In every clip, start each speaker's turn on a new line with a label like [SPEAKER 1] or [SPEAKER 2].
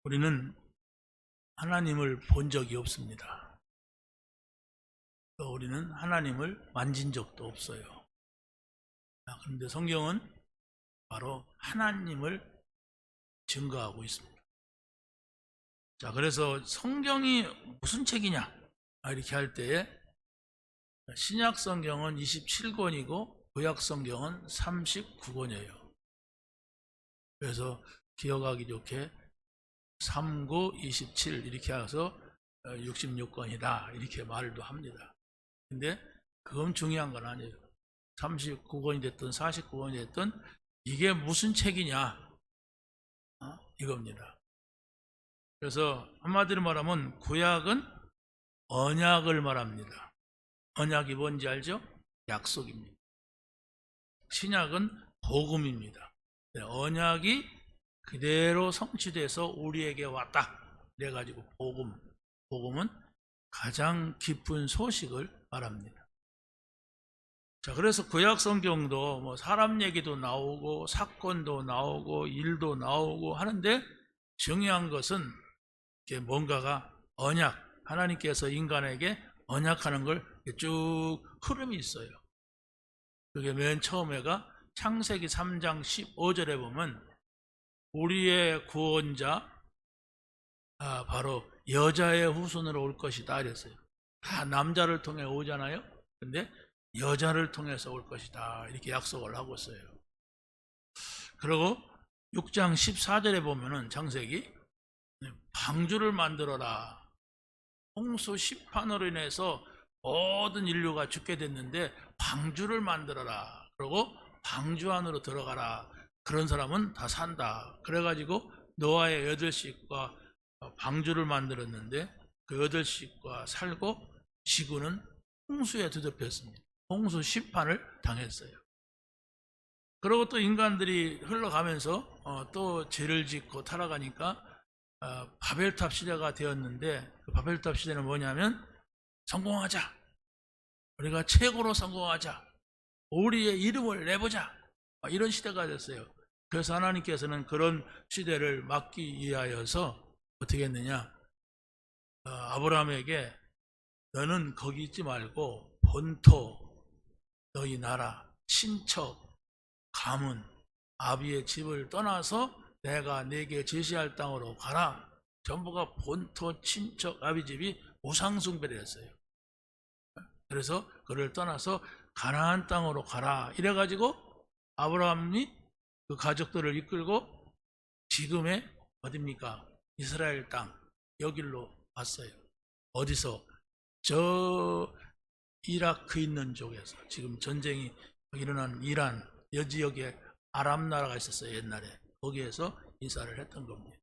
[SPEAKER 1] 우리는 하나님을 본 적이 없습니다. 또 우리는 하나님을 만진 적도 없어요. 그런데 성경은 바로 하나님을 증거하고 있습니다. 자, 그래서 성경이 무슨 책이냐 이렇게 할 때에 신약 성경은 27권이고 구약 성경은 39권이에요. 그래서 기억하기 좋게 39, 27 이렇게 해서 66권이다 이렇게 말도 합니다. 근데 그건 중요한 건 아니에요. 39권이 됐든 49권이 됐든 이게 무슨 책이냐 이겁니다. 그래서 한마디로 말하면 구약은 언약을 말합니다. 언약이 뭔지 알죠? 약속입니다. 신약은 복음입니다. 언약이 그대로 성취돼서 우리에게 왔다. 그래가지고 복음은 가장 깊은 소식을 말합니다. 자, 그래서 구약 성경도 뭐 사람 얘기도 나오고 사건도 나오고 일도 나오고 하는데 중요한 것은 뭔가가 언약, 하나님께서 인간에게 언약하는 걸 쭉 흐름이 있어요. 그게 맨 처음에가 창세기 3장 15절에 보면 우리의 구원자 바로 여자의 후손으로 올 것이다 이랬어요. 다 남자를 통해 오잖아요. 근데 여자를 통해서 올 것이다 이렇게 약속을 하고 있어요. 그리고 6장 14절에 보면은 창세기 방주를 만들어라. 홍수 심판으로 인해서 모든 인류가 죽게 됐는데 방주를 만들어라. 그리고 방주 안으로 들어가라. 그런 사람은 다 산다. 그래가지고 노아의 8식구가 방주를 만들었는데 그 8식구가 살고 지구는 홍수에 뒤덮였습니다. 홍수 심판을 당했어요. 그리고 또 인간들이 흘러가면서 또 죄를 짓고 타락하니까 바벨탑 시대가 되었는데 그 바벨탑 시대는 뭐냐면 성공하자. 우리가 최고로 성공하자. 우리의 이름을 내보자. 이런 시대가 됐어요. 그래서 하나님께서는 그런 시대를 막기 위하여서 어떻게 했느냐. 아브라함에게 너는 거기 있지 말고 본토, 너희 나라, 친척, 가문, 아비의 집을 떠나서 내가 네게 제시할 땅으로 가라. 전부가 본토, 친척, 아비 집이 우상숭배를 했어요. 그래서 그를 떠나서 가나안 땅으로 가라. 이래가지고 아브라함이 그 가족들을 이끌고 지금의 어딥니까? 이스라엘 땅 여길로 왔어요. 어디서? 저 이라크 있는 쪽에서 지금 전쟁이 일어난 이란 여지역에 아랍 나라가 있었어요. 옛날에 거기에서 이사를 했던 겁니다.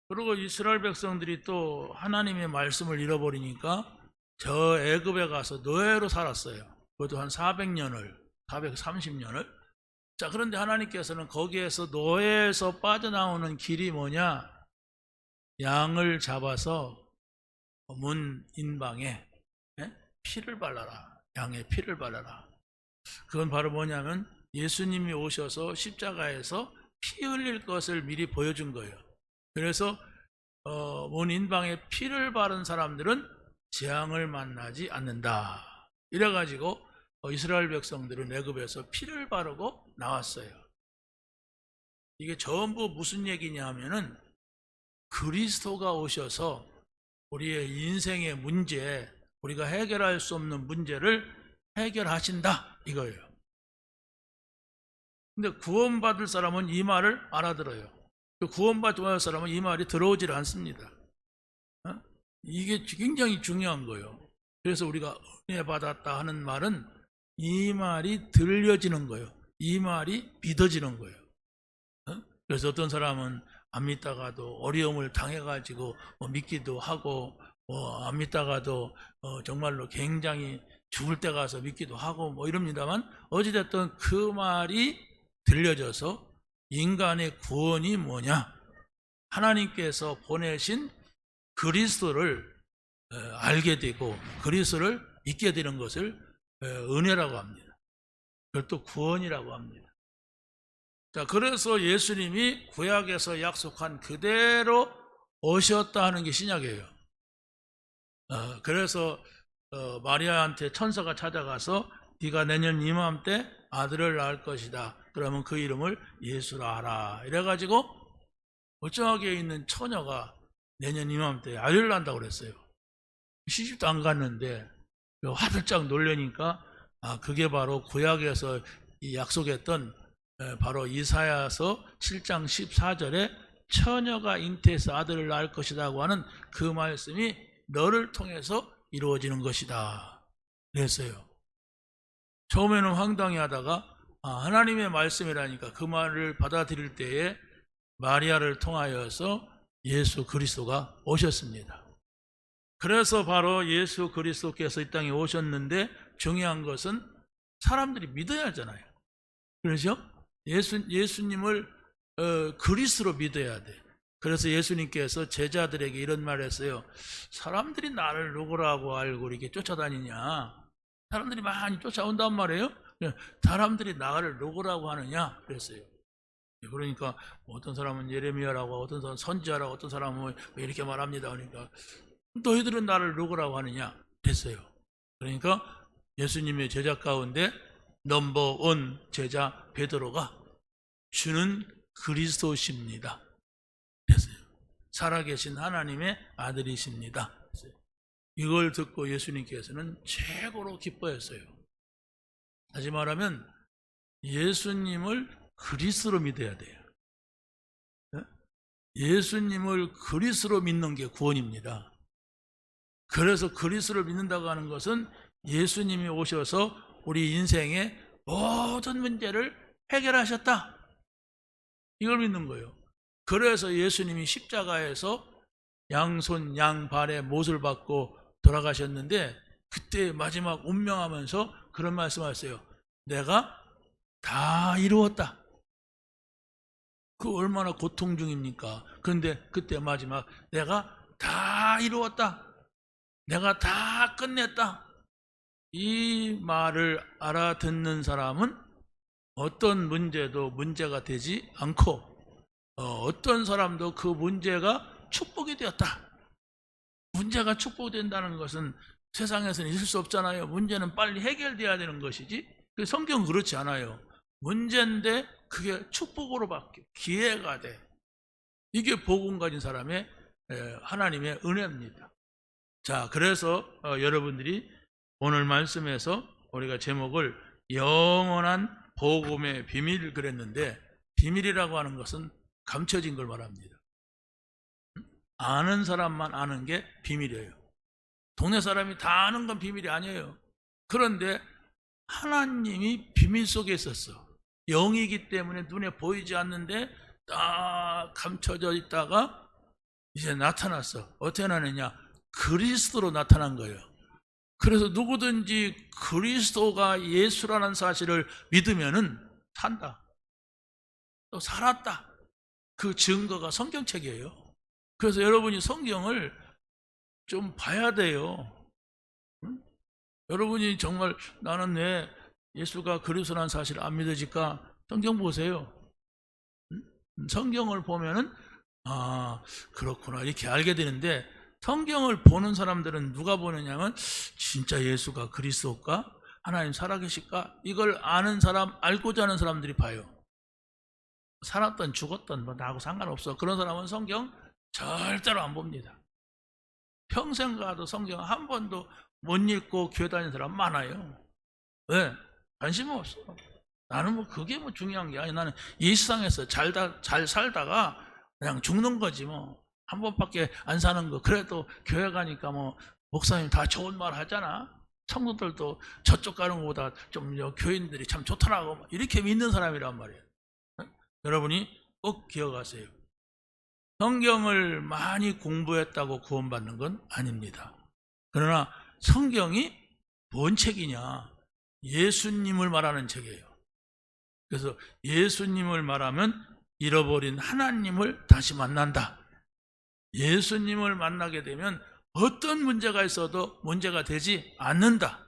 [SPEAKER 1] 그리고 이스라엘 백성들이 또 하나님의 말씀을 잃어버리니까 저 애굽에 가서 노예로 살았어요. 그것도 한 430년을. 자, 그런데 하나님께서는 거기에서 노예에서 빠져나오는 길이 뭐냐? 양을 잡아서 문 인방에 피를 발라라. 양의 피를 발라라. 그건 바로 뭐냐면 예수님이 오셔서 십자가에서 피 흘릴 것을 미리 보여준 거예요. 그래서 문 인방에 피를 바른 사람들은 재앙을 만나지 않는다. 이래가지고 이스라엘 백성들은 애굽에서 피를 바르고 나왔어요. 이게 전부 무슨 얘기냐 하면은 그리스도가 오셔서 우리의 인생의 문제, 우리가 해결할 수 없는 문제를 해결하신다 이거예요. 근데 구원받을 사람은 이 말을 알아들어요. 구원받을 사람은 이 말이 들어오질 않습니다. 이게 굉장히 중요한 거예요. 그래서 우리가 은혜 받았다 하는 말은 이 말이 들려지는 거예요. 이 말이 믿어지는 거예요. 그래서 어떤 사람은 안 믿다가도 어려움을 당해가지고 믿기도 하고 안 믿다가도 정말로 굉장히 죽을 때 가서 믿기도 하고 이럽니다만 어찌됐든 그 말이 들려져서 인간의 구원이 뭐냐? 하나님께서 보내신 그리스도를 알게 되고 그리스도를 믿게 되는 것을 은혜라고 합니다. 그걸 또 구원이라고 합니다. 자, 그래서 예수님이 구약에서 약속한 그대로 오셨다 하는 게 신약이에요. 그래서 마리아한테 천사가 찾아가서 네가 내년 이맘때 아들을 낳을 것이다. 그러면 그 이름을 예수라 하라. 이래가지고 멀쩡하게 있는 처녀가 내년 이맘때 아들을 낳는다고 그랬어요. 시집도 안 갔는데 화들짝 놀라니까 그게 바로 구약에서 이 약속했던 바로 이사야서 7장 14절에 처녀가 잉태해서 아들을 낳을 것이라고 하는 그 말씀이 너를 통해서 이루어지는 것이다 그랬어요. 처음에는 황당해 하다가 하나님의 말씀이라니까 그 말을 받아들일 때에 마리아를 통하여서 예수 그리스도가 오셨습니다. 그래서 바로 예수 그리스도께서 이 땅에 오셨는데 중요한 것은 사람들이 믿어야 하잖아요. 그렇죠? 예수님을 그리스도로 믿어야 돼. 그래서 예수님께서 제자들에게 이런 말을 했어요. 사람들이 나를 누구라고 알고 이렇게 쫓아다니냐? 사람들이 많이 쫓아온단 말이에요. 사람들이 나를 누구라고 하느냐? 그랬어요. 그러니까 어떤 사람은 예레미야라고, 어떤 사람은 선지자라고, 어떤 사람은 이렇게 말합니다. 그러니까 너희들은 나를 누구라고 하느냐? 됐어요. 그러니까 예수님의 제자 가운데 넘버원 제자 베드로가 주는 그리스도십니다. 됐어요. 살아계신 하나님의 아들이십니다. 됐어요. 이걸 듣고 예수님께서는 최고로 기뻐했어요. 다시 말하면 예수님을 그리스도로 믿어야 돼요. 예수님을 그리스도로 믿는 게 구원입니다. 그래서 그리스도를 믿는다고 하는 것은 예수님이 오셔서 우리 인생의 모든 문제를 해결하셨다. 이걸 믿는 거예요. 그래서 예수님이 십자가에서 양손 양발에 못을 받고 돌아가셨는데 그때 마지막 운명하면서 그런 말씀하셨어요. 내가 다 이루었다. 그 얼마나 고통 중입니까? 그런데 그때 마지막 내가 다 이루었다. 내가 다 끝냈다. 이 말을 알아듣는 사람은 어떤 문제도 문제가 되지 않고 어떤 사람도 그 문제가 축복이 되었다. 문제가 축복된다는 것은 세상에서는 있을 수 없잖아요. 문제는 빨리 해결돼야 되는 것이지. 성경은 그렇지 않아요. 문제인데 그게 축복으로 바뀌어 기회가 돼. 이게 복음 가진 사람의 하나님의 은혜입니다. 자, 그래서 여러분들이 오늘 말씀에서 우리가 제목을 영원한 복음의 비밀을 그랬는데 비밀이라고 하는 것은 감춰진 걸 말합니다. 아는 사람만 아는 게 비밀이에요. 동네 사람이 다 아는 건 비밀이 아니에요. 그런데 하나님이 비밀 속에 있었어. 영이기 때문에 눈에 보이지 않는데 딱 감춰져 있다가 이제 나타났어. 어떻게 나느냐? 그리스도로 나타난 거예요. 그래서 누구든지 그리스도가 예수라는 사실을 믿으면은 산다. 또 살았다. 그 증거가 성경책이에요. 그래서 여러분이 성경을 좀 봐야 돼요. 응? 여러분이 정말 나는 왜 예수가 그리스도라는 사실을 안 믿어질까? 성경 보세요. 응? 성경을 보면은 그렇구나 이렇게 알게 되는데 성경을 보는 사람들은 누가 보느냐면 진짜 예수가 그리스도일까? 하나님 살아계실까? 이걸 아는 사람, 알고자 하는 사람들이 봐요. 살았든 죽었든 뭐 나하고 상관없어. 그런 사람은 성경 절대로 안 봅니다. 평생 가도 성경 한 번도 못 읽고 교회 다니는 사람 많아요. 왜? 관심 없어. 나는 뭐 그게 뭐 중요한 게 아니. 나는 이 세상에서 잘 살다가 그냥 죽는 거지 뭐. 한 번밖에 안 사는 거. 그래도 교회 가니까 뭐 목사님 다 좋은 말 하잖아. 성도들도 저쪽 가는 것보다 좀 교인들이 참 좋더라고. 이렇게 믿는 사람이란 말이에요. 여러분이 꼭 기억하세요. 성경을 많이 공부했다고 구원받는 건 아닙니다. 그러나 성경이 뭔 책이냐? 예수님을 말하는 책이에요. 그래서 예수님을 말하면 잃어버린 하나님을 다시 만난다. 예수님을 만나게 되면 어떤 문제가 있어도 문제가 되지 않는다.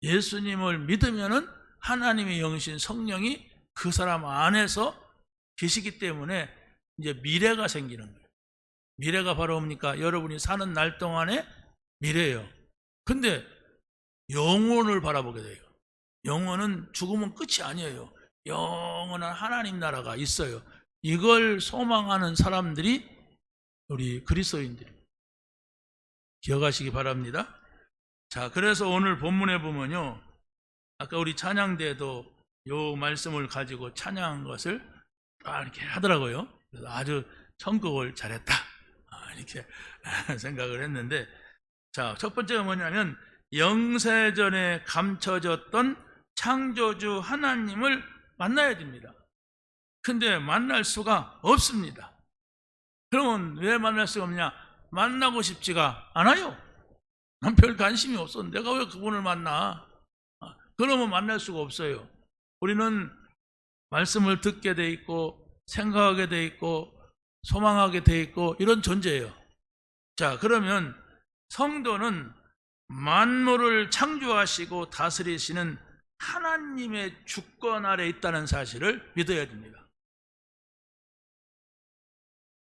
[SPEAKER 1] 예수님을 믿으면은 하나님의 영이신 성령이 그 사람 안에서 계시기 때문에 이제 미래가 생기는 거예요. 미래가 바로 뭡니까? 여러분이 사는 날 동안의 미래예요. 근데 영혼을 바라보게 돼요. 영혼은 죽으면 끝이 아니에요. 영원한 하나님 나라가 있어요. 이걸 소망하는 사람들이 우리 그리스도인들이 기억하시기 바랍니다. 자, 그래서 오늘 본문에 보면요, 아까 우리 찬양대도 요 말씀을 가지고 찬양한 것을 이렇게 하더라고요. 그래서 아주 선곡을 잘했다 이렇게 생각을 했는데, 자, 첫 번째가 뭐냐면 영세전에 감춰졌던 창조주 하나님을 만나야 됩니다. 근데 만날 수가 없습니다. 그러면 왜 만날 수가 없냐? 만나고 싶지가 않아요. 난 별 관심이 없어. 내가 왜 그분을 만나? 그러면 만날 수가 없어요. 우리는 말씀을 듣게 돼 있고 생각하게 돼 있고 소망하게 돼 있고 이런 존재예요. 자, 그러면 성도는 만물을 창조하시고 다스리시는 하나님의 주권 아래 있다는 사실을 믿어야 됩니다.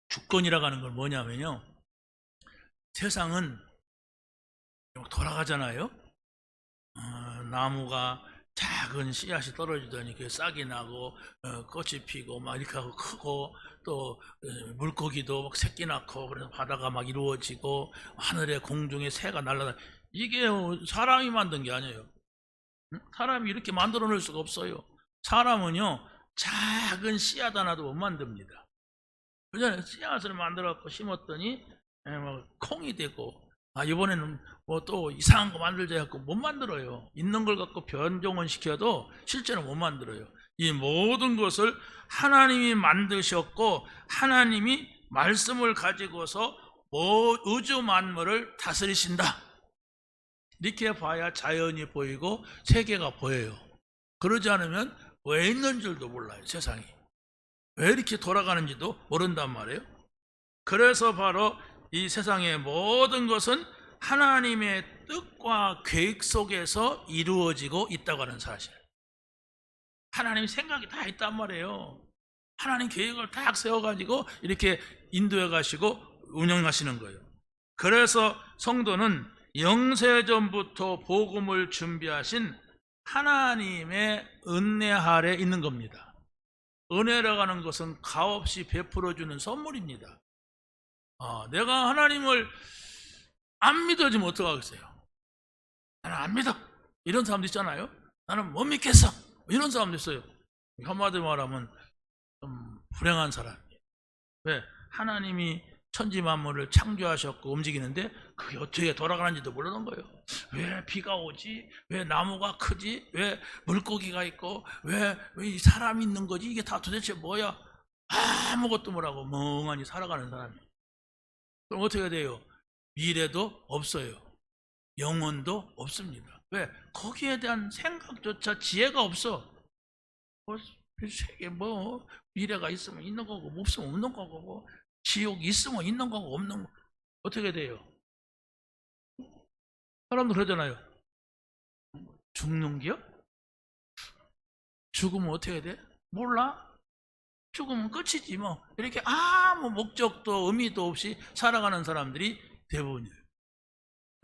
[SPEAKER 1] 주권이라고 하는 건 뭐냐면요, 세상은 돌아가잖아요. 나무가 작은 씨앗이 떨어지더니 그게 싹이 나고 꽃이 피고 막 이렇게 하고 크고, 또 물고기도 막 새끼 낳고, 그래서 바다가 막 이루어지고 하늘에 공중에 새가 날아다. 이게 사람이 만든 게 아니에요. 사람이 이렇게 만들어 놓을 수가 없어요. 사람은요, 작은 씨앗 하나도 못 만듭니다. 그전에 씨앗을 만들어 갖고 심었더니 콩이 되고, 이번에는 뭐 또 이상한 거 만들자 해갖고 못 만들어요. 있는 걸 갖고 변종은 시켜도 실제로 못 만들어요. 이 모든 것을 하나님이 만드셨고 하나님이 말씀을 가지고서 우주 만물을 다스리신다. 이렇게 봐야 자연이 보이고 세계가 보여요. 그러지 않으면 왜 있는 줄도 몰라요. 세상이 왜 이렇게 돌아가는지도 모른단 말이에요. 그래서 바로 이 세상의 모든 것은 하나님의 뜻과 계획 속에서 이루어지고 있다고 하는 사실. 하나님 생각이 다 있단 말이에요. 하나님 계획을 딱 세워가지고 이렇게 인도해 가시고 운영하시는 거예요. 그래서 성도는 영세전부터 복음을 준비하신 하나님의 은혜 아래 있는 겁니다. 은혜라고 하는 것은 값없이 베풀어주는 선물입니다. 내가 하나님을 안 믿어지면 어떡하겠어요? 나는 안 믿어. 이런 사람도 있잖아요. 나는 못 믿겠어. 이런 사람도 있어요. 한마디로 말하면 좀 불행한 사람이에요. 왜? 하나님이 천지 만물을 창조하셨고 움직이는데 그게 어떻게 돌아가는지도 모르는 거예요. 왜 비가 오지? 왜 나무가 크지? 왜 물고기가 있고? 왜 이 사람이 있는 거지? 이게 다 도대체 뭐야? 아무것도 모르고 멍하니 살아가는 사람이에요. 그럼 어떻게 돼요? 미래도 없어요. 영혼도 없습니다. 왜? 거기에 대한 생각조차 지혜가 없어. 세계 미래가 있으면 있는 거고 없으면 없는 거고, 지옥 있으면 있는 거고 없는 거. 어떻게 돼요? 사람도 그러잖아요. 죽는 게요? 죽으면 어떻게 돼? 몰라? 죽으면 끝이지 뭐. 이렇게 아무 목적도 의미도 없이 살아가는 사람들이 대부분이에요.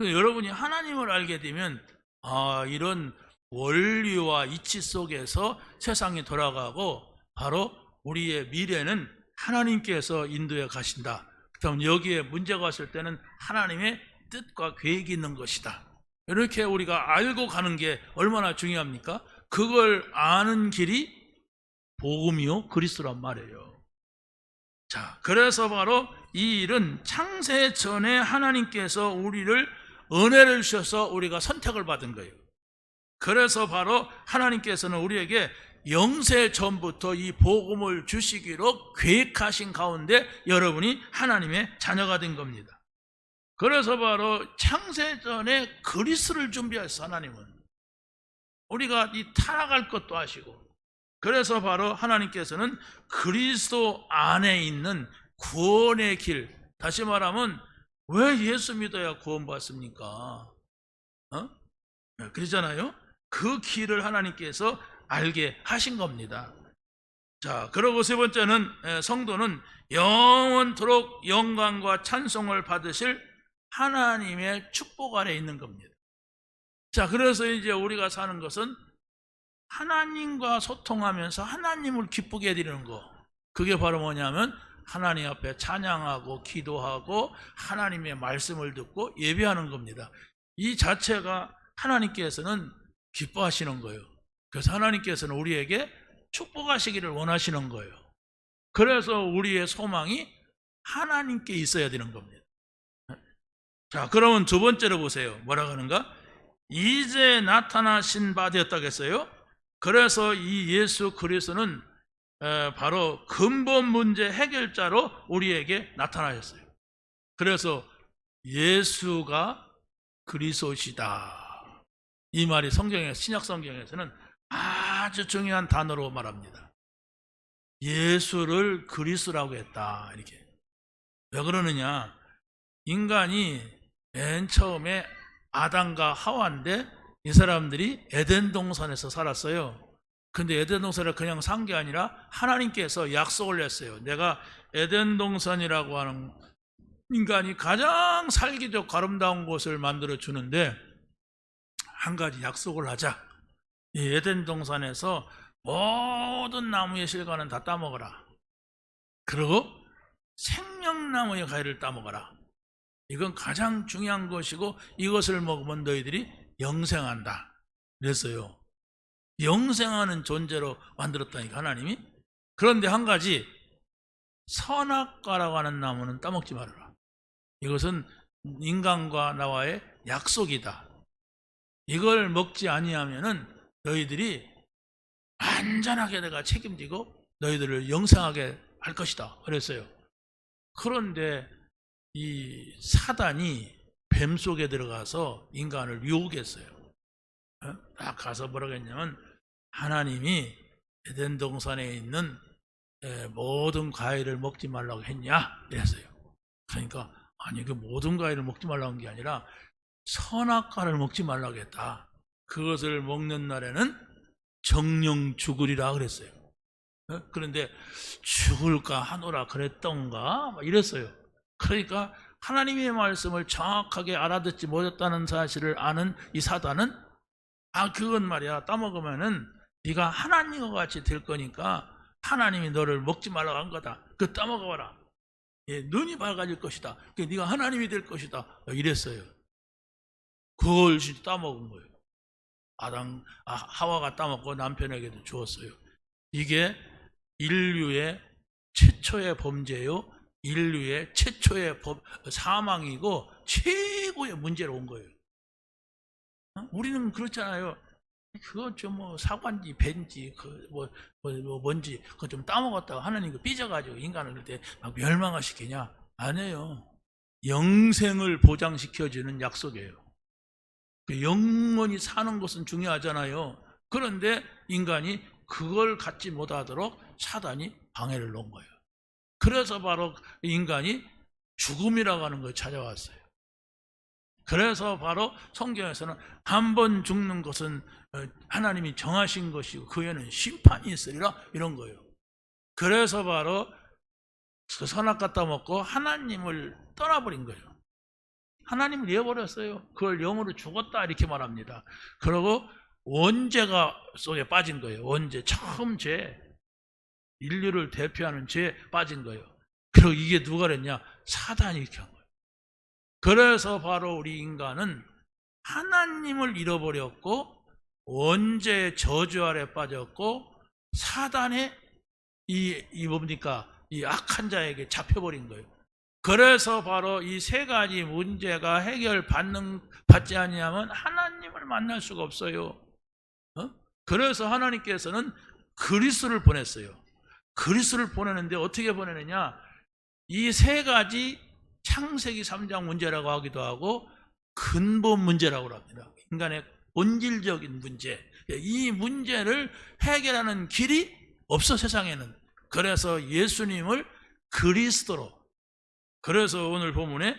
[SPEAKER 1] 여러분이 하나님을 알게 되면 이런 원리와 이치 속에서 세상이 돌아가고 바로 우리의 미래는 하나님께서 인도해 가신다. 그럼 여기에 문제가 왔을 때는 하나님의 뜻과 계획이 있는 것이다. 이렇게 우리가 알고 가는 게 얼마나 중요합니까? 그걸 아는 길이 복음이요 그리스도란 말이에요. 자, 그래서 바로 이 일은 창세 전에 하나님께서 우리를 은혜를 주셔서 우리가 선택을 받은 거예요. 그래서 바로 하나님께서는 우리에게 영세 전부터 이 복음을 주시기로 계획하신 가운데 여러분이 하나님의 자녀가 된 겁니다. 그래서 바로 창세 전에 그리스도를 준비하셨어. 하나님은 우리가 이 타락할 것도 아시고, 그래서 바로 하나님께서는 그리스도 안에 있는 구원의 길, 다시 말하면 왜 예수 믿어야 구원받습니까? 그러잖아요. 그 길을 하나님께서 알게 하신 겁니다. 자, 그리고 세 번째는 성도는 영원토록 영광과 찬송을 받으실 하나님의 축복 아래 있는 겁니다. 자, 그래서 이제 우리가 사는 것은 하나님과 소통하면서 하나님을 기쁘게 해드리는 거. 그게 바로 뭐냐면 하나님 앞에 찬양하고 기도하고 하나님의 말씀을 듣고 예배하는 겁니다. 이 자체가 하나님께서는 기뻐하시는 거예요. 그래서 하나님께서는 우리에게 축복하시기를 원하시는 거예요. 그래서 우리의 소망이 하나님께 있어야 되는 겁니다. 자, 그러면 두 번째로 보세요. 뭐라고 하는가? 이제 나타나신 바 되었다겠어요? 그래서 이 예수 그리스도는 바로 근본 문제 해결자로 우리에게 나타나셨어요. 그래서 예수가 그리스도시다. 이 말이 신약 성경에서는 아주 중요한 단어로 말합니다. 예수를 그리스도라고 했다. 이렇게. 왜 그러느냐? 인간이 맨 처음에 아담과 하와인데 이 사람들이 에덴 동산에서 살았어요. 근데 에덴 동산을 그냥 산 게 아니라 하나님께서 약속을 했어요. 내가 에덴 동산이라고 하는 인간이 가장 살기 좋고 아름다운 곳을 만들어 주는데 한 가지 약속을 하자. 이 에덴 동산에서 모든 나무의 실과는 다 따먹어라. 그리고 생명나무의 과일을 따먹어라. 이건 가장 중요한 것이고 이것을 먹으면 너희들이 영생한다. 그랬어요. 영생하는 존재로 만들었다니까 하나님이. 그런데 한 가지, 선악과라고 하는 나무는 따먹지 말아라. 이것은 인간과 나와의 약속이다. 이걸 먹지 아니하면은 너희들이 안전하게 내가 책임지고 너희들을 영생하게 할 것이다. 그랬어요. 그런데 이 사단이 뱀 속에 들어가서 인간을 유혹했어요. 딱 가서 뭐라고 했냐면 하나님이 에덴 동산에 있는 모든 과일을 먹지 말라고 했냐? 이랬어요. 그러니까 아니 그 모든 과일을 먹지 말라고 한 게 아니라 선악과를 먹지 말라고 했다. 그것을 먹는 날에는 정령 죽으리라 그랬어요. 그런데 죽을까 하노라 그랬던가 이랬어요. 그러니까 하나님의 말씀을 정확하게 알아듣지 못했다는 사실을 아는 이 사단은 그건 말이야 따먹으면은 네가 하나님과 같이 될 거니까 하나님이 너를 먹지 말라고 한 거다. 그 따먹어봐라. 눈이 밝아질 것이다. 네가 하나님이 될 것이다. 이랬어요. 그걸 진짜 따먹은 거예요. 하와가 따먹고 남편에게도 주었어요. 이게 인류의 최초의 범죄요. 인류의 최초의 사망이고 최고의 문제로 온 거예요. 우리는 그렇잖아요. 그거 좀 사과인지 벤지 뭔지 그거 좀 따먹었다가 하나님 그 삐져가지고 인간을 그때 막 멸망화시키냐? 아니에요. 영생을 보장시켜주는 약속이에요. 영원히 사는 것은 중요하잖아요. 그런데 인간이 그걸 갖지 못하도록 사단이 방해를 놓은 거예요. 그래서 바로 인간이 죽음이라고 하는 걸 찾아왔어요. 그래서 바로 성경에서는 한 번 죽는 것은 하나님이 정하신 것이고 그 후에는 심판이 있으리라 이런 거예요. 그래서 바로 그 선악 따먹고 하나님을 떠나버린 거예요. 하나님을 잃어버렸어요. 그걸 영으로 죽었다 이렇게 말합니다. 그리고 원죄가 속에 빠진 거예요. 원죄, 처음 죄, 인류를 대표하는 죄에 빠진 거예요. 그리고 이게 누가 그랬냐? 사단이 이렇게 한 거예요. 그래서 바로 우리 인간은 하나님을 잃어버렸고 원죄의 저주 아래 빠졌고 사단의 이 악한 자에게 잡혀버린 거예요. 그래서 바로 이 세 가지 문제가 받지 아니하면 하나님을 만날 수가 없어요. 그래서 하나님께서는 그리스도를 보냈어요. 그리스도를 보내는데 어떻게 보내느냐? 이 세 가지 창세기 3장 문제라고 하기도 하고 근본 문제라고 합니다. 인간의 본질적인 문제. 이 문제를 해결하는 길이 없어 세상에는. 그래서 예수님을 그리스도로. 그래서 오늘 본문에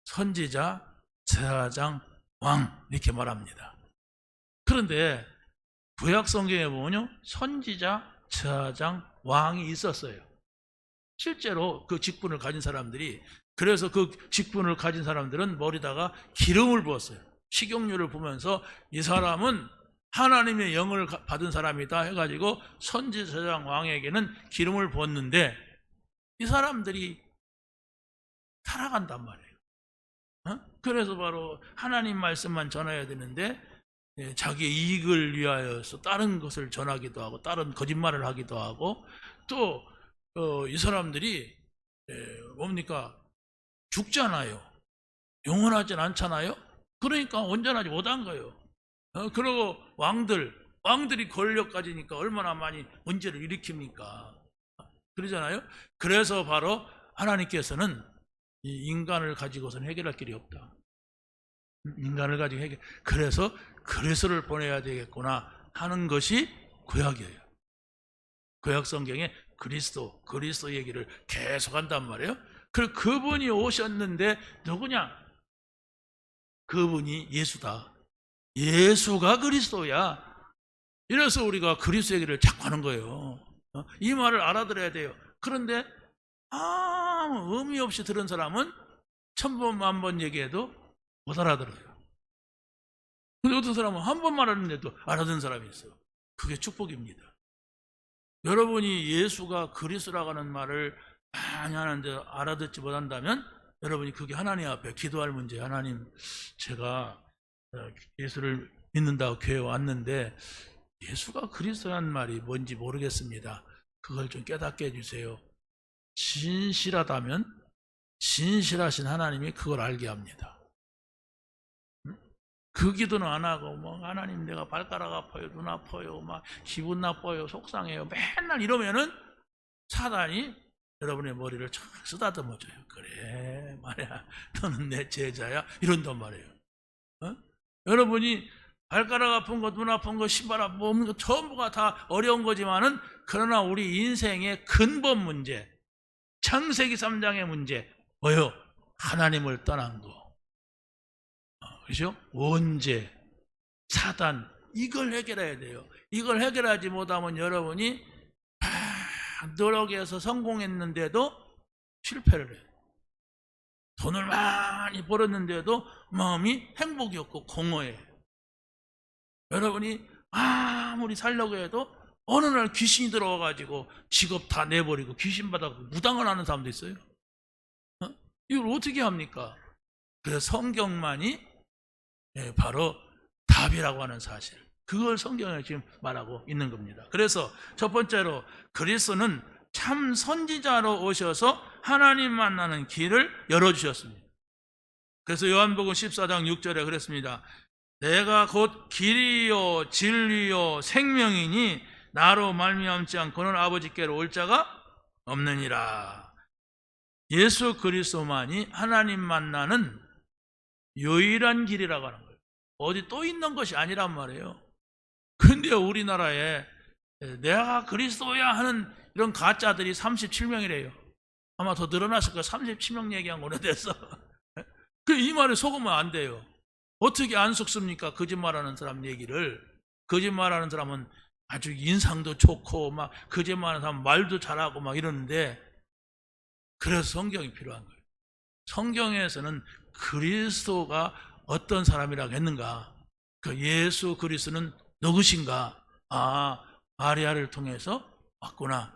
[SPEAKER 1] 선지자, 제사장, 왕 이렇게 말합니다. 그런데 구약 성경에 보면요, 선지자, 제사장 왕이 있었어요. 실제로 그 직분을 가진 사람들이, 그래서 그 직분을 가진 사람들은 머리다가 기름을 부었어요. 식용유를 부으면서 이 사람은 하나님의 영을 받은 사람이다 해가지고 선지자장 왕에게는 기름을 부었는데 이 사람들이 타락한단 말이에요. 그래서 바로 하나님 말씀만 전해야 되는데 자기의 이익을 위하여서 다른 것을 전하기도 하고 다른 거짓말을 하기도 하고, 또 이 사람들이 뭡니까? 죽잖아요. 영원하진 않잖아요. 그러니까 온전하지 못한 거예요. 그리고 왕들이 권력 가지니까 얼마나 많이 문제를 일으킵니까? 그러잖아요. 그래서 바로 하나님께서는 이 인간을 가지고서는 해결할 길이 없다. 인간을 가지고 그래서 그리스도를 보내야 되겠구나 하는 것이 구약이에요. 구약 성경에 그리스도 얘기를 계속 한단 말이에요. 그분이 오셨는데 누구냐? 그분이 예수다. 예수가 그리스도야. 이래서 우리가 그리스도 얘기를 자꾸 하는 거예요. 이 말을 알아들어야 돼요. 그런데 아무 의미 없이 들은 사람은 1000번, 10,000번 얘기해도 못 알아들어요. 근데 어떤 사람은 한 번 말하는데도 알아듣는 사람이 있어요. 그게 축복입니다. 여러분이 예수가 그리스도라고 하는 말을 많이 하는데 알아듣지 못한다면 여러분이 그게 하나님 앞에 기도할 문제예요. 하나님, 제가 예수를 믿는다고 교회에 왔는데 예수가 그리스도라는 말이 뭔지 모르겠습니다. 그걸 좀 깨닫게 해주세요. 진실하다면 진실하신 하나님이 그걸 알게 합니다. 그 기도는 안 하고 하나님 내가 발가락 아파요, 눈 아파요, 막 기분 나빠요, 속상해요, 맨날 이러면은 사단이 여러분의 머리를 착 쓰다듬어줘요. 그래 말이야, 너는 내 제자야, 이런단 말이에요. 여러분이 발가락 아픈 거, 눈 아픈 거, 신발 아픈 거, 없는 거 전부가 다 어려운 거지만은, 그러나 우리 인생의 근본 문제, 창세기 3장의 문제 뭐요? 하나님을 떠난 거. 그죠? 원죄, 사단, 이걸 해결해야 돼요. 이걸 해결하지 못하면 여러분이 노력해서 성공했는데도 실패를 해요. 돈을 많이 벌었는데도 마음이 행복이 없고 공허해요. 여러분이 아무리 살려고 해도 어느 날 귀신이 들어와가지고 직업 다 내버리고 귀신 받아서 무당을 하는 사람도 있어요. 이걸 어떻게 합니까? 그래서 성경만이 바로 답이라고 하는 사실, 그걸 성경에 지금 말하고 있는 겁니다. 그래서 첫 번째로 그리스도는 참 선지자로 오셔서 하나님 만나는 길을 열어주셨습니다. 그래서 요한복음 14장 6절에 그랬습니다. 내가 곧 길이요 진리요 생명이니 나로 말미암지 않고는 아버지께로 올 자가 없느니라. 예수 그리스도만이 하나님 만나는 유일한 길이라고 하는 거예요. 어디 또 있는 것이 아니란 말이에요. 근데 우리나라에 내가 그리스도야 하는 이런 가짜들이 37명이래요. 아마 더 늘어났을 거예요. 37명 얘기한 거 오래됐어. 이 말에 속으면 안 돼요. 어떻게 안 속습니까? 거짓말하는 사람 얘기를. 거짓말하는 사람은 아주 인상도 좋고 막 거짓말하는 사람은 말도 잘하고 막 이러는데, 그래서 성경이 필요한 거예요. 성경에서는 그리스도가 어떤 사람이라고 했는가? 그 예수 그리스도는 누구신가? 마리아를 통해서 왔구나.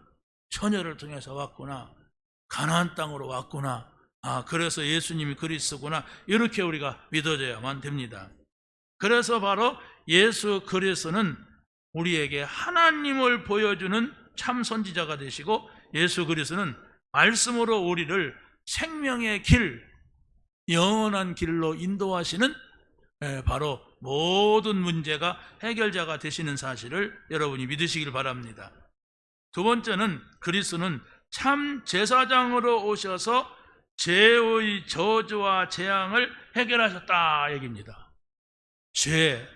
[SPEAKER 1] 처녀를 통해서 왔구나. 가나안 땅으로 왔구나. 그래서 예수님이 그리스도구나. 이렇게 우리가 믿어져야만 됩니다. 그래서 바로 예수 그리스도는 우리에게 하나님을 보여주는 참 선지자가 되시고, 예수 그리스도는 말씀으로 우리를 생명의 길, 영원한 길로 인도하시는 바로 모든 문제가 해결자가 되시는 사실을 여러분이 믿으시길 바랍니다. 두 번째는 그리스도는 참 제사장으로 오셔서 죄의 저주와 재앙을 해결하셨다 얘기입니다. 죄,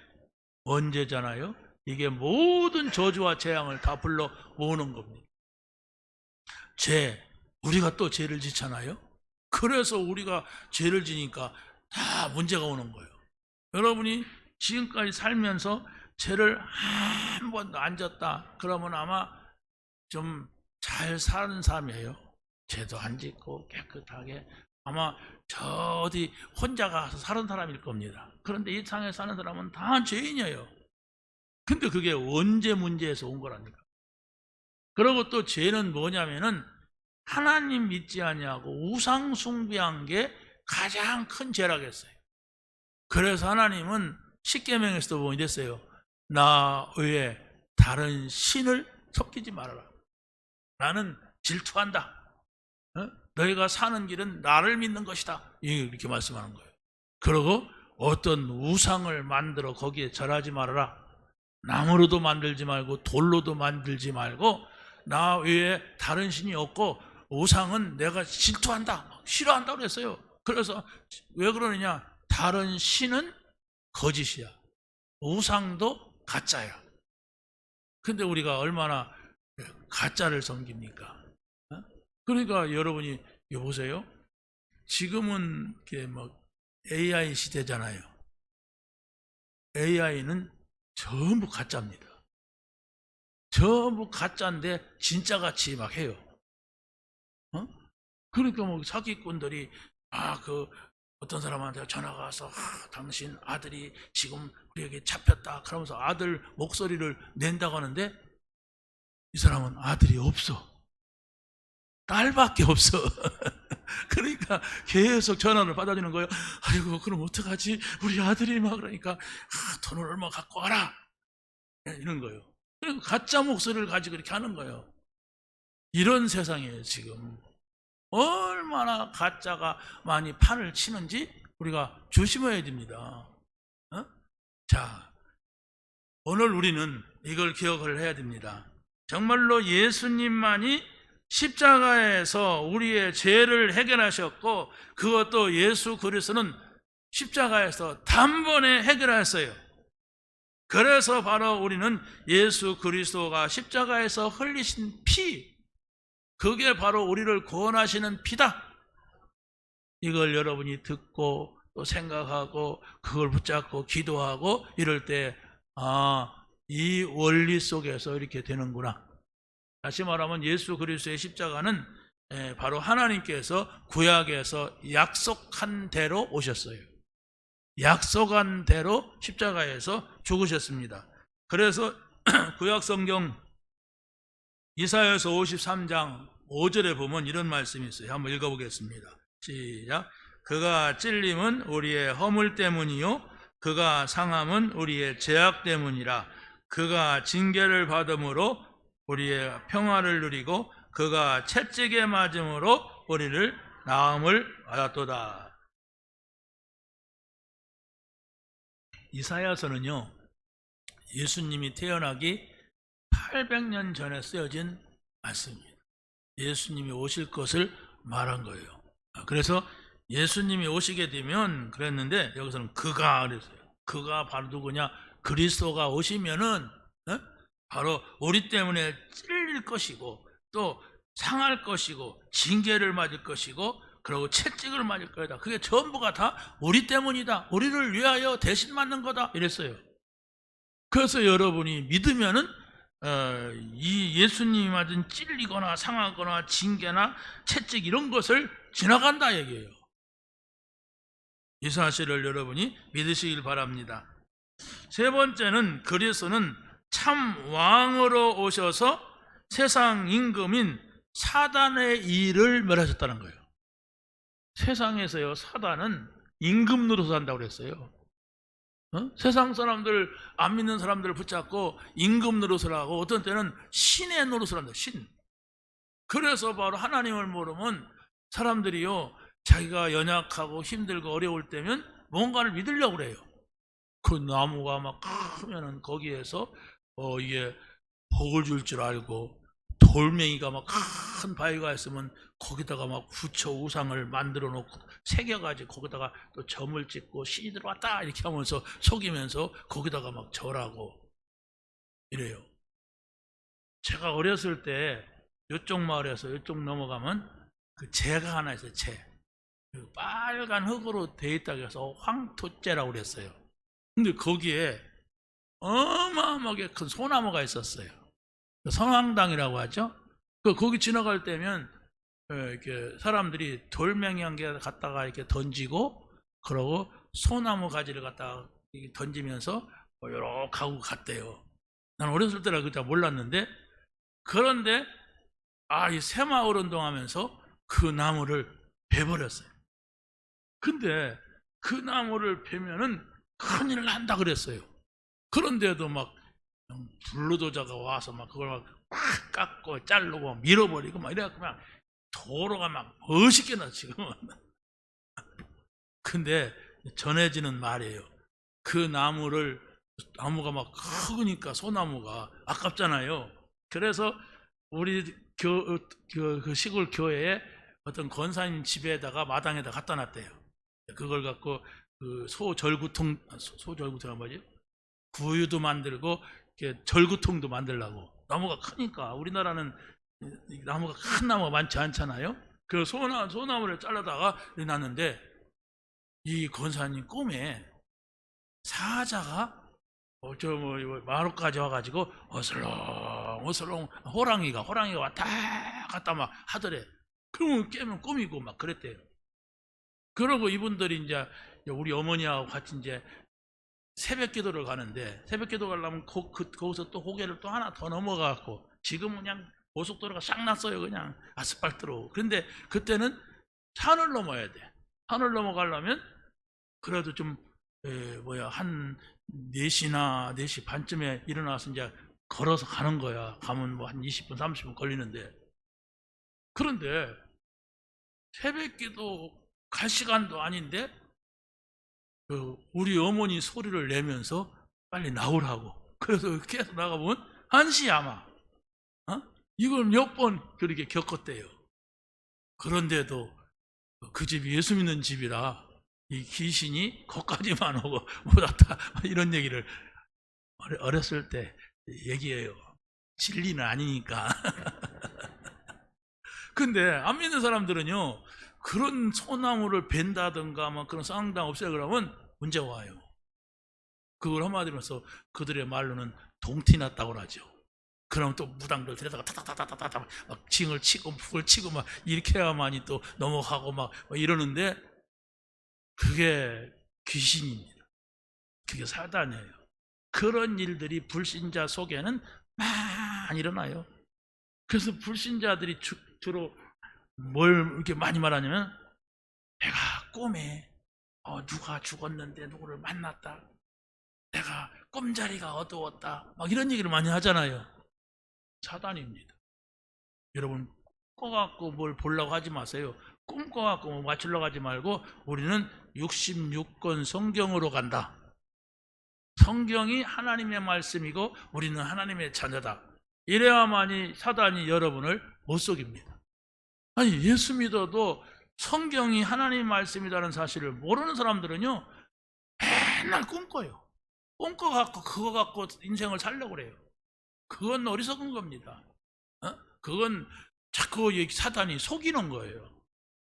[SPEAKER 1] 원죄잖아요. 이게 모든 저주와 재앙을 다 불러 모으는 겁니다. 죄, 우리가 또 죄를 짓잖아요. 그래서 우리가 죄를 지니까 다 문제가 오는 거예요. 여러분이 지금까지 살면서 죄를 한 번도 안 졌다 그러면 아마 좀 잘 사는 사람이에요. 죄도 안 짓고 깨끗하게. 아마 저 어디 혼자 가서 사는 사람일 겁니다. 그런데 이 땅에 사는 사람은 다 죄인이에요. 근데 그게 언제 문제에서 온 거랍니까? 그리고 또 죄는 뭐냐면은 하나님 믿지 아니하고 우상 숭배한 게 가장 큰 죄라겠어요. 그래서 하나님은 십계명에서도 보면 이랬어요. 나 외에 다른 신을 섬기지 말아라. 나는 질투한다. 너희가 사는 길은 나를 믿는 것이다. 이렇게 말씀하는 거예요. 그리고 어떤 우상을 만들어 거기에 절하지 말아라. 나무로도 만들지 말고 돌로도 만들지 말고 나 외에 다른 신이 없고 우상은 내가 질투한다. 싫어한다고 그랬어요. 그래서 왜 그러느냐? 다른 신은 거짓이야. 우상도 가짜야. 근데 우리가 얼마나 가짜를 섬깁니까? 그러니까 여러분이 보세요. 지금은 AI 시대잖아요. AI는 전부 가짜입니다. 전부 가짜인데 진짜같이 막 해요. 그러니까 사기꾼들이 어떤 사람한테 전화가 와서 당신 아들이 지금 우리에게 잡혔다 그러면서 아들 목소리를 낸다고 하는데 이 사람은 아들이 없어. 딸밖에 없어. 그러니까 계속 전화를 받아주는 거예요. 아이고 그럼 어떡하지? 우리 아들이 막 그러니까 돈을 얼마 갖고 와라. 이런 거예요. 그리고 가짜 목소리를 가지고 이렇게 하는 거예요. 이런 세상이에요 지금. 얼마나 가짜가 많이 판을 치는지 우리가 조심해야 됩니다. 자, 오늘 우리는 이걸 기억을 해야 됩니다. 정말로 예수님만이 십자가에서 우리의 죄를 해결하셨고 그것도 예수 그리스도는 십자가에서 단번에 해결하였어요. 그래서 바로 우리는 예수 그리스도가 십자가에서 흘리신 피, 그게 바로 우리를 구원하시는 피다. 이걸 여러분이 듣고 또 생각하고 그걸 붙잡고 기도하고 이럴 때 이 원리 속에서 이렇게 되는구나. 다시 말하면 예수 그리스도의 십자가는 바로 하나님께서 구약에서 약속한 대로 오셨어요. 약속한 대로 십자가에서 죽으셨습니다. 그래서 구약 성경 이사야서 53장 5절에 보면 이런 말씀이 있어요. 한번 읽어보겠습니다. 시작. 그가 찔림은 우리의 허물 때문이요 그가 상함은 우리의 죄악 때문이라. 그가 징계를 받음으로 우리의 평화를 누리고 그가 채찍에 맞음으로 우리를 나음을 받았도다. 이사야서는요 예수님이 태어나기 800년 전에 쓰여진 말씀입니다. 예수님이 오실 것을 말한 거예요. 그래서 예수님이 오시게 되면 그랬는데 여기서는 그가 그랬어요. 그가 바로 누구냐? 그리스도가 오시면은 바로 우리 때문에 찔릴 것이고 또 상할 것이고 징계를 맞을 것이고 그리고 채찍을 맞을 거다. 그게 전부가 다 우리 때문이다. 우리를 위하여 대신 맞는 거다. 이랬어요. 그래서 여러분이 믿으면은 이 예수님이 맞은 찔리거나 상하거나 징계나 채찍 이런 것을 지나간다 얘기예요. 이 사실을 여러분이 믿으시길 바랍니다. 세 번째는 그리스도는 참 왕으로 오셔서 세상 임금인 사단의 일을 멸하셨다는 거예요. 세상에서요 사단은 임금 노릇을 한다고 그랬어요. 세상 사람들 안 믿는 사람들을 붙잡고 임금 노릇을 하고 어떤 때는 신의 노릇을 한다. 신. 그래서 바로 하나님을 모르면 사람들이요 자기가 연약하고 힘들고 어려울 때면 뭔가를 믿으려고 그래요. 그 나무가 막 크면은 거기에서 이게 복을 줄 줄 알고 돌멩이가 막 큰 바위가 있으면 거기다가 막 부처 우상을 만들어 놓고 새겨가지고 거기다가 또 점을 찍고 신이 들어왔다 이렇게 하면서 속이면서 거기다가 막 절하고 이래요. 제가 어렸을 때 이쪽 마을에서 이쪽 넘어가면 그 재가 하나 있어요. 재. 빨간 흙으로 돼 있다고 해서 황토재라고 그랬어요. 근데 거기에 어마어마하게 큰 소나무가 있었어요. 선왕당이라고 하죠. 거기 지나갈 때면 이렇게 사람들이 돌멩이 한 개 갖다가 이렇게 던지고, 그러고 소나무 가지를 갖다가 던지면서 요렇게 하고 갔대요. 난 어렸을 때라 그자 몰랐는데, 그런데 이 새마을 운동하면서 그 나무를 베버렸어요. 근데 그 나무를 베면은 큰일 난다 그랬어요. 그런데도 막 불로도자가 와서 막 그걸 막 깎고 자르고 밀어버리고 막 이래갖고 막 도로가 막 멋있게 나 지금은. 근데 전해지는 말이에요. 그 나무가 막 크니까 소나무가 아깝잖아요. 그래서 우리 그 시골 교회에 어떤 권사님 집에다가 마당에다 갖다 놨대요. 그걸 갖고 그 소절구통이 뭐지? 구유도 만들고 절구통도 만들라고. 나무가 크니까, 우리나라는 나무가 큰 나무가 많지 않잖아요. 그 소나무를 잘라다가 놨는데, 이 권사님 꿈에 사자가 마루까지 와가지고 어슬렁 호랑이가 왔다 갔다 막 하더래. 그러면 깨면 꿈이고 막 그랬대요. 그러고 이분들이 이제 우리 어머니하고 같이 이제 새벽 기도를 가는데, 새벽 기도 가려면 거기서 또 고개를 또 하나 더 넘어가고, 지금은 그냥 고속도로가 싹 났어요. 그냥 아스팔트로. 그런데 그때는 산을 넘어야 돼. 산을 넘어가려면 그래도 좀 한 4시나 4시 반쯤에 일어나서 이제 걸어서 가는 거야. 가면 뭐 한 20분 30분 걸리는데, 그런데 새벽 기도 갈 시간도 아닌데 우리 어머니 소리를 내면서 빨리 나오라고. 그래서 계속 나가보면 1시 아마 이걸 몇 번 그렇게 겪었대요. 그런데도 그 집이 예수 믿는 집이라 이 귀신이 거기까지만 오고 못 왔다, 이런 얘기를 어렸을 때 얘기해요. 진리는 아니니까. 근데 안 믿는 사람들은요, 그런 소나무를 벤다든가 막 그런 쌍당 없애요 그러면 문제가 와요. 그걸 한마디로 해서 그들의 말로는 동티 났다고 하죠. 그럼 또 무당들 데려다가 타타타타타타 막 징을 치고 북을 치고 막 이렇게 해야만이 또 넘어가고 막 이러는데, 그게 귀신입니다. 그게 사단이에요. 그런 일들이 불신자 속에는 많이 일어나요. 그래서 불신자들이 주로 뭘 이렇게 많이 말하냐면, 내가 꿈에 누가 죽었는데 누구를 만났다, 내가 꿈자리가 어두웠다, 막 이런 얘기를 많이 하잖아요. 사단입니다. 여러분, 꿈꿔갖고 뭘 보려고 하지 마세요. 꿈꿔갖고 뭐 맞추려고 하지 말고, 우리는 66권 성경으로 간다. 성경이 하나님의 말씀이고 우리는 하나님의 자녀다. 이래야만이 사단이 여러분을 못 속입니다. 아니, 예수 믿어도 성경이 하나님 말씀이라는 사실을 모르는 사람들은요, 맨날 꿈꿔요. 꿈꿔갖고 그거 갖고 인생을 살려고 그래요. 그건 어리석은 겁니다. 그건 자꾸 사단이 속이는 거예요.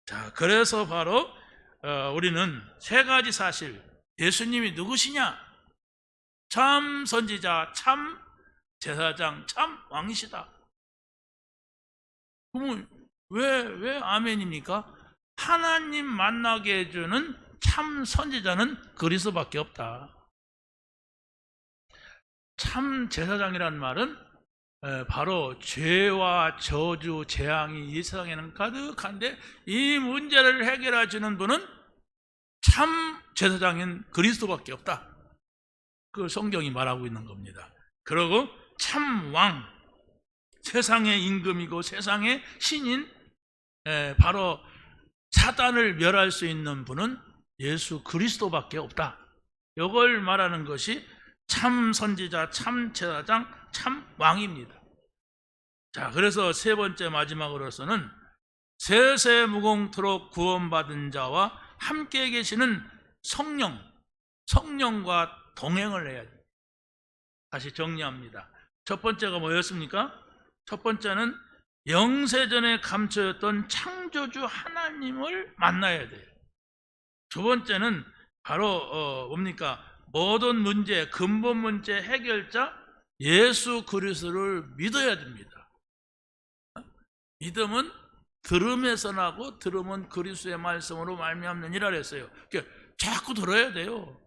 [SPEAKER 1] 자, 그래서 바로 우리는 3가지 사실, 예수님이 누구시냐? 참 선지자, 참 제사장, 참 왕이시다. 그러면 왜 아멘입니까? 하나님 만나게 해주는 참 선지자는 그리스도밖에 없다. 참 제사장이라는 말은 바로 죄와 저주, 재앙이 이 세상에는 가득한데, 이 문제를 해결해 주는 분은 참 제사장인 그리스도밖에 없다. 그 성경이 말하고 있는 겁니다. 그리고 참 왕, 세상의 임금이고 세상의 신인, 바로 사단을 멸할 수 있는 분은 예수 그리스도밖에 없다. 이걸 말하는 것이 참 선지자, 참 제사장, 참 왕입니다. 자, 그래서 3번째 마지막으로서는 세세무공토록 구원받은 자와 함께 계시는 성령과 동행을 해야 돼요. 다시 정리합니다. 첫 번째가 뭐였습니까? 첫 번째는 영세전에 감춰졌던 창조주 하나님을 만나야 돼요. 두 번째는 바로 뭡니까? 모든 문제, 근본 문제 해결자 예수 그리스도를 믿어야 됩니다. 믿음은 들음에서 나고 들음은 그리스도의 말씀으로 말미암느니라 그랬어요. 그러니까 자꾸 들어야 돼요.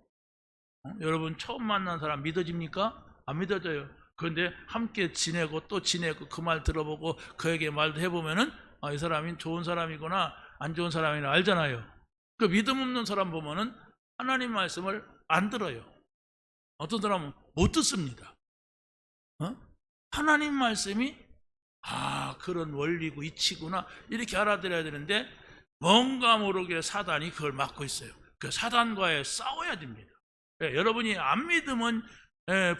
[SPEAKER 1] 여러분 처음 만난 사람 믿어집니까? 안 믿어져요. 그런데 함께 지내고 또 지내고 그 말 들어보고 그에게 말도 해보면은 이 사람이 좋은 사람이구나 안 좋은 사람이나 알잖아요. 그 믿음 없는 사람 보면은 하나님 말씀을 안 들어요. 어떤 사람은 못 듣습니다. 하나님 말씀이 그런 원리고 이치구나 이렇게 알아들어야 되는데 뭔가 모르게 사단이 그걸 막고 있어요. 그 사단과의 싸워야 됩니다. 여러분이 안 믿으면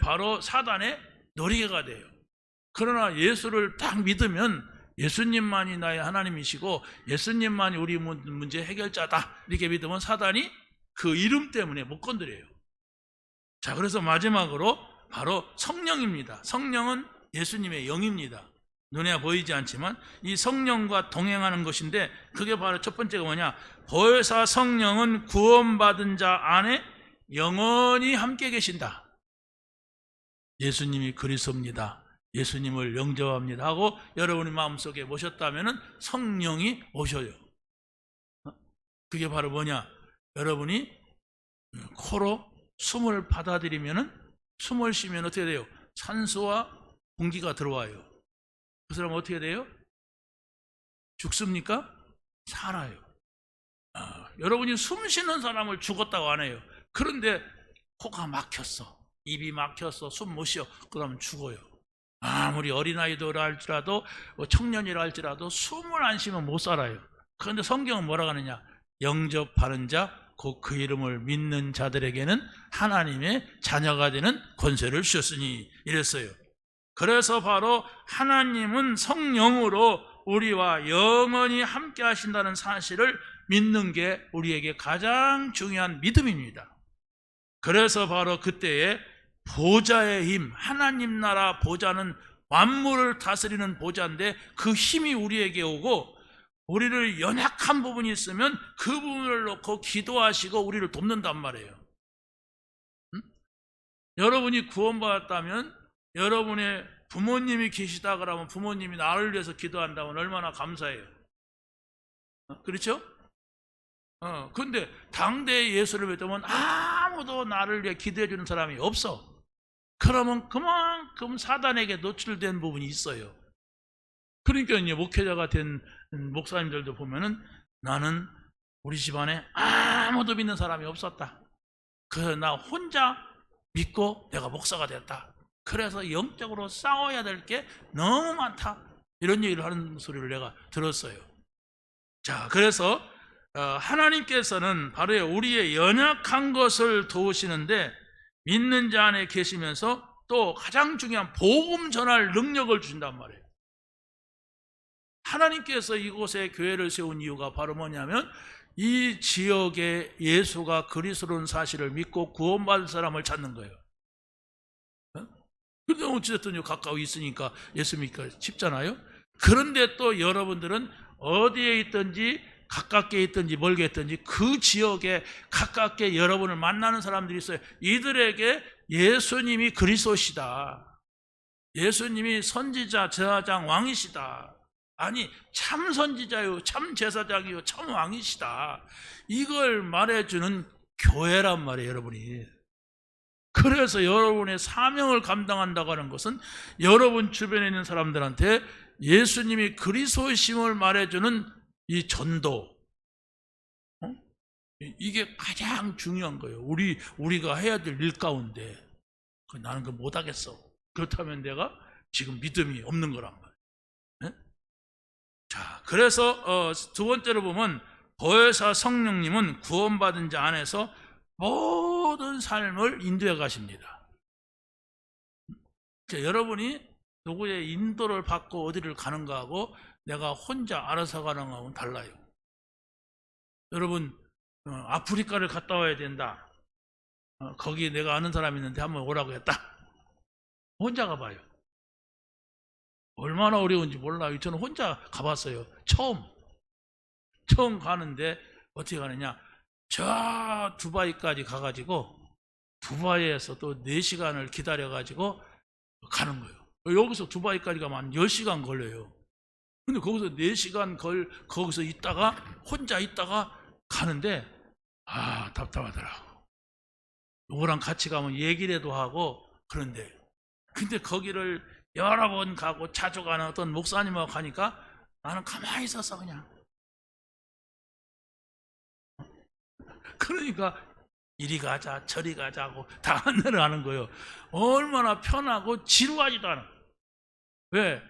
[SPEAKER 1] 바로 사단의 노리개가 돼요. 그러나 예수를 딱 믿으면 예수님만이 나의 하나님이시고 예수님만이 우리 문제 해결자다 이렇게 믿으면 사단이 그 이름 때문에 못 건드려요. 자, 그래서 마지막으로 바로 성령입니다. 성령은 예수님의 영입니다. 눈에 보이지 않지만 이 성령과 동행하는 것인데 그게 바로 첫 번째가 뭐냐? 보혜사 성령은 구원받은 자 안에 영원히 함께 계신다. 예수님이 그리스도입니다. 예수님을 영접합니다 하고 여러분의 마음속에 모셨다면 성령이 오셔요. 그게 바로 뭐냐? 여러분이 코로 숨을 받아들이면 숨을 쉬면 어떻게 돼요? 산소와 공기가 들어와요. 그 사람은 어떻게 돼요? 죽습니까? 살아요. 여러분이 숨 쉬는 사람을 죽었다고 안 해요. 그런데 코가 막혔어. 입이 막혔어. 숨 못 쉬어. 그러면 죽어요. 아무리 어린아이들이라 할지라도 청년이라 할지라도 숨을 안 쉬면 못 살아요. 그런데 성경은 뭐라고 하느냐? 영접하는 자, 곧 그 이름을 믿는 자들에게는 하나님의 자녀가 되는 권세를 주셨으니 이랬어요. 그래서 바로 하나님은 성령으로 우리와 영원히 함께 하신다는 사실을 믿는 게 우리에게 가장 중요한 믿음입니다. 그래서 바로 그때에 보좌의 힘, 하나님 나라 보좌는 만물을 다스리는 보좌인데 그 힘이 우리에게 오고 우리를 연약한 부분이 있으면 그 부분을 놓고 기도하시고 우리를 돕는단 말이에요. 여러분이 구원받았다면 여러분의 부모님이 계시다 그러면 부모님이 나를 위해서 기도한다면 얼마나 감사해요. 그렇죠? 근데 당대의 예수를 믿으면 아무도 나를 위해 기도해 주는 사람이 없어. 그러면 그만큼 사단에게 노출된 부분이 있어요. 그러니까 이제 목회자가 된 목사님들도 보면은 나는 우리 집안에 아무도 믿는 사람이 없었다. 그래서 나 혼자 믿고 내가 목사가 됐다. 그래서 영적으로 싸워야 될 게 너무 많다. 이런 얘기를 하는 소리를 내가 들었어요. 자, 그래서 하나님께서는 바로 우리의 연약한 것을 도우시는데 믿는 자 안에 계시면서 또 가장 중요한 복음 전할 능력을 주신단 말이에요. 하나님께서 이곳에 교회를 세운 이유가 바로 뭐냐면 이 지역에 예수가 그리스도라는 사실을 믿고 구원받을 사람을 찾는 거예요. 근데 어찌됐든 가까이 있으니까 예수 믿기가 쉽잖아요. 그런데 또 여러분들은 어디에 있든지 가깝게 있든지 멀게 있든지 그 지역에 가깝게 여러분을 만나는 사람들이 있어요. 이들에게 예수님이 그리스도시다. 예수님이 선지자, 제사장, 왕이시다. 아니 참 선지자요, 참 제사장이요, 참 왕이시다. 이걸 말해주는 교회란 말이에요, 여러분이. 그래서 여러분의 사명을 감당한다고 하는 것은 여러분 주변에 있는 사람들한테 예수님이 그리스도이심을 말해주는 이 전도, 이게 가장 중요한 거예요. 우리가 해야 될 일 가운데 나는 그거 못하겠어. 그렇다면 내가 지금 믿음이 없는 거란 말이에요. 네? 자, 그래서 두 번째로 보면 보혜사 성령님은 구원받은 자 안에서 모든 삶을 인도해 가십니다. 여러분이 누구의 인도를 받고 어디를 가는 거하고 내가 혼자 알아서 가는 거하고는 달라요. 여러분 아프리카를 갔다 와야 된다. 거기 내가 아는 사람이 있는데 한번 오라고 했다. 혼자 가봐요. 얼마나 어려운지 몰라요. 저는 혼자 가봤어요. 처음 가는데 어떻게 가느냐, 저 두바이까지 가가지고 두바이에서 또 4시간을 기다려가지고 가는 거예요. 여기서 두바이까지 가면 한 10시간 걸려요. 근데 거기서 4시간 거기서 있다가 혼자 있다가 가는데 답답하더라고. 누구랑 같이 가면 얘기라도 하고 그런데 근데 거기를 여러 번 가고 자주 가는 어떤 목사님하고 가니까 나는 가만히 있었어 그냥. 그러니까 이리 가자 저리 가자고 다 안내를 하는 거예요. 얼마나 편하고 지루하지도 않아. 왜?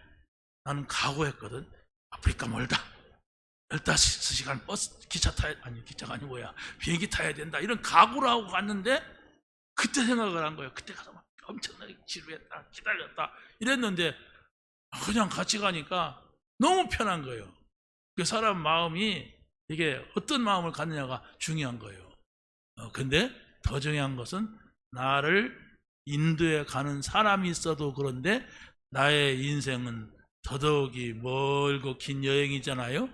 [SPEAKER 1] 나는 각오했거든. 아프리카 멀다. 15시간 버스 기차가 아니 뭐야 비행기 타야 된다 이런 각오를 하고 갔는데 그때 생각을 한 거예요. 그때 가서 막 엄청나게 지루했다 기다렸다 이랬는데 그냥 같이 가니까 너무 편한 거예요. 그 사람 마음이 이게 어떤 마음을 갖느냐가 중요한 거예요. 근데 더 중요한 것은 나를 인도에 가는 사람이 있어도 그런데 나의 인생은 더더욱이 멀고 긴 여행이잖아요.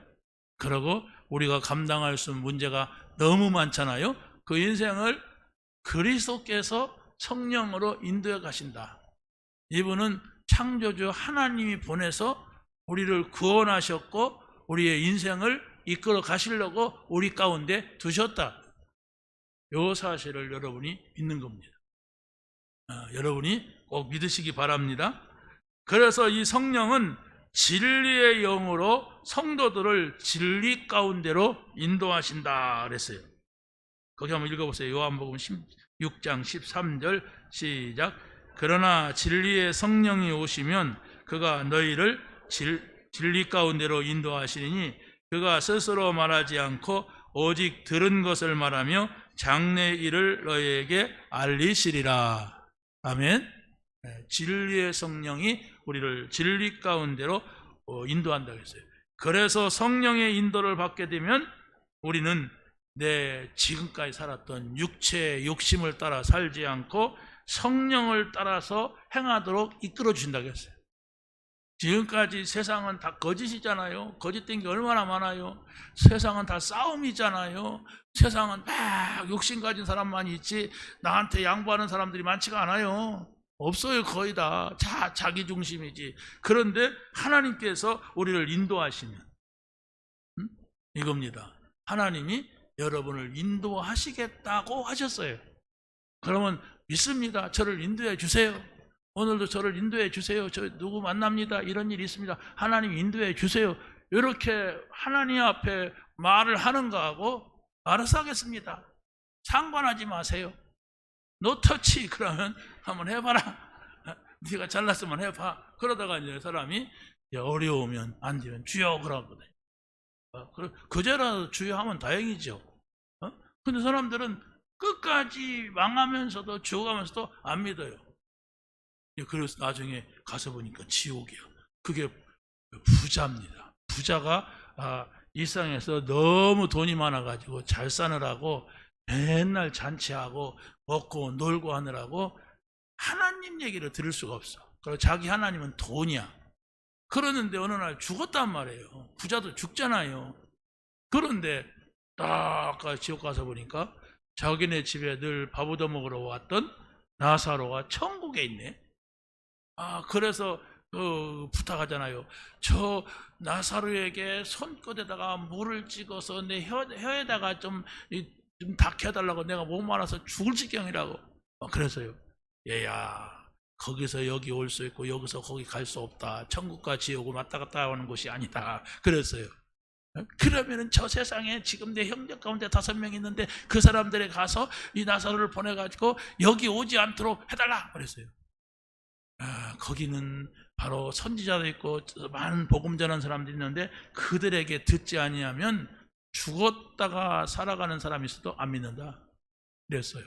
[SPEAKER 1] 그리고 우리가 감당할 수 있는 문제가 너무 많잖아요. 그 인생을 그리스도께서 성령으로 인도해 가신다. 이분은 창조주 하나님이 보내서 우리를 구원하셨고 우리의 인생을 이끌어 가시려고 우리 가운데 두셨다. 이 사실을 여러분이 믿는 겁니다. 여러분이 꼭 믿으시기 바랍니다. 그래서 이 성령은 진리의 영으로 성도들을 진리 가운데로 인도하신다 그랬어요. 거기 한번 읽어보세요. 요한복음 16장 13절 시작. 그러나 진리의 성령이 오시면 그가 너희를 진리 가운데로 인도하시리니 그가 스스로 말하지 않고 오직 들은 것을 말하며 장래 일을 너희에게 알리시리라. 아멘. 진리의 성령이 우리를 진리 가운데로 인도한다고 했어요. 그래서 성령의 인도를 받게 되면 우리는 내 지금까지 살았던 육체의 욕심을 따라 살지 않고 성령을 따라서 행하도록 이끌어 주신다고 했어요. 지금까지 세상은 다 거짓이잖아요. 거짓된 게 얼마나 많아요. 세상은 다 싸움이잖아요. 세상은 막 욕심 가진 사람만 있지 나한테 양보하는 사람들이 많지가 않아요. 없어요. 거의 다 자기 중심이지. 그런데 하나님께서 우리를 인도하시면 이겁니다. 하나님이 여러분을 인도하시겠다고 하셨어요. 그러면 믿습니다. 저를 인도해 주세요. 오늘도 저를 인도해 주세요. 저 누구 만납니다. 이런 일이 있습니다. 하나님 인도해 주세요. 이렇게 하나님 앞에 말을 하는 거하고 알아서 하겠습니다. 상관하지 마세요. 노 터치 그러면 한번 해봐라. 네가 잘났으면 해봐. 그러다가 이제 사람이 어려우면 안 되면 주여 그러거든요. 그제라도 주여 하면 다행이죠. 근데 사람들은 끝까지 망하면서도 죽어가면서도 안 믿어요. 그래서 나중에 가서 보니까 지옥이야. 그게 부자입니다. 부자가 일상에서 너무 돈이 많아가지고 잘 사느라고 맨날 잔치하고 먹고 놀고 하느라고 하나님 얘기를 들을 수가 없어. 그리고 자기 하나님은 돈이야. 그러는데 어느 날 죽었단 말이에요. 부자도 죽잖아요. 그런데 딱 지옥 가서 보니까 자기네 집에 늘 밥 얻어 먹으러 왔던 나사로가 천국에 있네. 그래서 부탁하잖아요. 저 나사로에게 손끝에다가 물을 찍어서 내 혀에다가 좀 닦여달라고 내가 목 말라서 죽을 지경이라고. 그래서요. 얘야 거기서 여기 올 수 있고 여기서 거기 갈 수 없다. 천국과 지옥을 왔다 갔다 하는 곳이 아니다. 그랬어요. 그러면은 저 세상에 지금 내 형제 가운데 5명 있는데 그 사람들에 가서 이 나사로를 보내가지고 여기 오지 않도록 해달라 그랬어요. 거기는 바로 선지자도 있고 많은 복음 전하는 사람들이 있는데 그들에게 듣지 아니하면 죽었다가 살아가는 사람이 있어도 안 믿는다 그랬어요.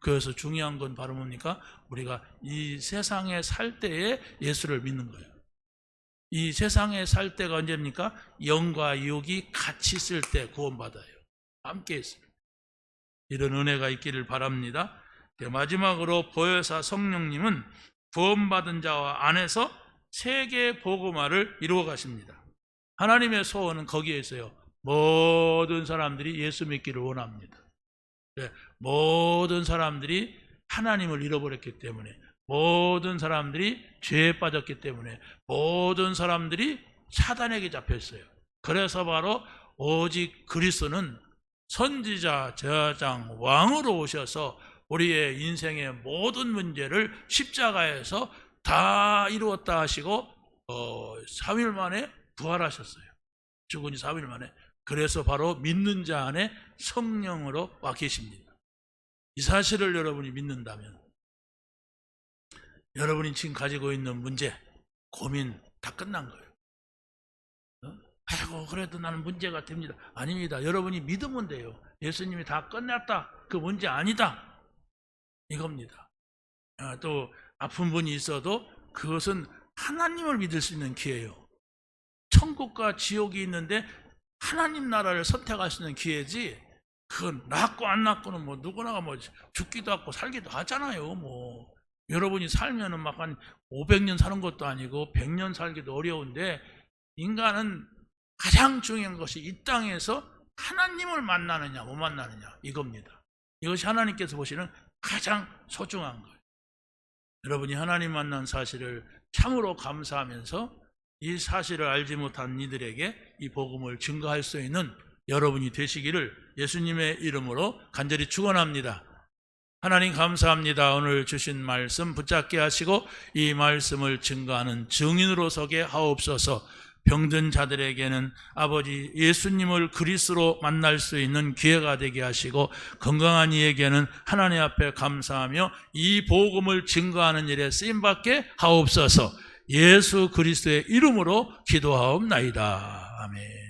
[SPEAKER 1] 그래서 중요한 건 바로 뭡니까? 우리가 이 세상에 살 때에 예수를 믿는 거예요. 이 세상에 살 때가 언제입니까? 영과 육이 같이 있을 때 구원받아요. 함께 있어요. 이런 은혜가 있기를 바랍니다. 마지막으로 보혜사 성령님은 구원받은 자와 안에서 세계 복음화를 이루어 가십니다. 하나님의 소원은 거기에 있어요. 모든 사람들이 예수 믿기를 원합니다. 모든 사람들이 하나님을 잃어버렸기 때문에, 모든 사람들이 죄에 빠졌기 때문에, 모든 사람들이 사단에게 잡혔어요. 그래서 바로 오직 그리스도는 선지자, 제사장, 왕으로 오셔서 우리의 인생의 모든 문제를 십자가에서 다 이루었다 하시고 3일 만에 부활하셨어요. 죽은 지 3일 만에. 그래서 바로 믿는 자 안에 성령으로 와 계십니다. 이 사실을 여러분이 믿는다면 여러분이 지금 가지고 있는 문제, 고민 다 끝난 거예요. 아이고 그래도 나는 문제가 됩니다. 아닙니다. 여러분이 믿으면 돼요. 예수님이 다 끝났다. 그 문제 아니다. 이겁니다. 또 아픈 분이 있어도 그것은 하나님을 믿을 수 있는 기회예요. 천국과 지옥이 있는데 하나님 나라를 선택할 수 있는 기회지, 그건 낫고 안 낫고는 뭐 누구나 뭐 죽기도 하고 살기도 하잖아요. 뭐 여러분이 살면은 막 한 500년 사는 것도 아니고 100년 살기도 어려운데, 인간은 가장 중요한 것이 이 땅에서 하나님을 만나느냐 못 만나느냐 이겁니다. 이것이 하나님께서 보시는 가장 소중한 거예요. 여러분이 하나님 만난 사실을 참으로 감사하면서 이 사실을 알지 못한 이들에게 이 복음을 증거할 수 있는 여러분이 되시기를 예수님의 이름으로 간절히 축원합니다. 하나님 감사합니다. 오늘 주신 말씀 붙잡게 하시고 이 말씀을 증거하는 증인으로 서게 하옵소서. 병든 자들에게는 아버지 예수님을 그리스도로 만날 수 있는 기회가 되게 하시고, 건강한 이에게는 하나님 앞에 감사하며 이 복음을 증거하는 일에 쓰임받게 하옵소서. 예수 그리스도의 이름으로 기도하옵나이다. 아멘.